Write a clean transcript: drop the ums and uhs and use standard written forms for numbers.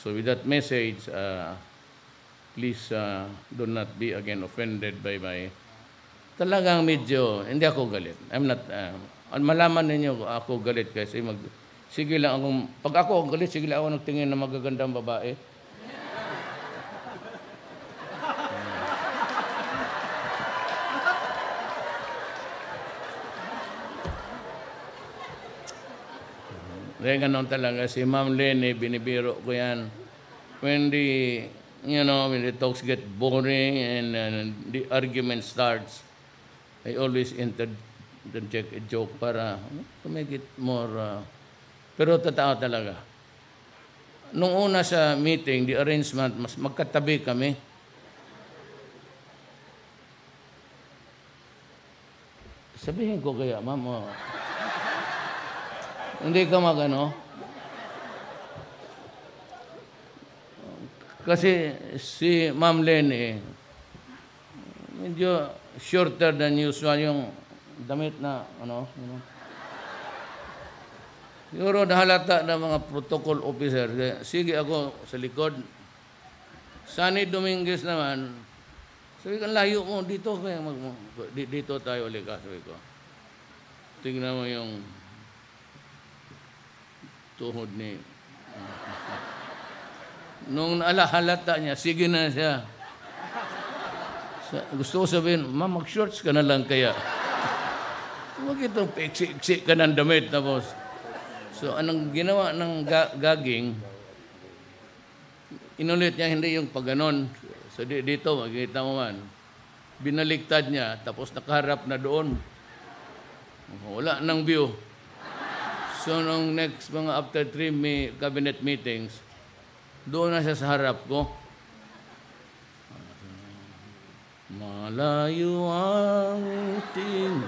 So with that message, please do not be again offended by my... Talagang medyo, hindi ako galit. I'm not... malaman ninyo ako galit kasi sige lang akong... Pag ako galit, sige lang ako nagtingin na magagandang babae. Dahil ganon talaga si Ma'am Lene, binibiro ko yan. When the talks get boring and the argument starts, I always interject a joke para to make it more... pero totoo talaga. Nung una sa meeting, the arrangement, mas magkatabi kami. Sabihin ko kaya, Ma'am, hindi ka magano. Kasi si Ma'am Lene, medyo shorter than usual yung damit na, Siguro nahalata ng mga protocol officer. Sige ako sa likod. Sunny Dominguez naman, sabi ko, layo mo, dito tayo ulit ka, sabi ko. Tingnan mo yung tuhod ni... Nung halata niya, sige na siya. Gusto ko sabihin, Ma'am, mag-shorts ka na lang kaya. Huwag itong iksi ka ng damit. Tapos, so, anong ginawa ng gaging, inulit niya hindi yung pagganon. So, dito, makikita mo man, binaligtad niya, tapos nakaharap na doon. Wala nang view. So, nung next mga after 3 cabinet meetings, doon na siya sa harap ko. Malayo ang tingin.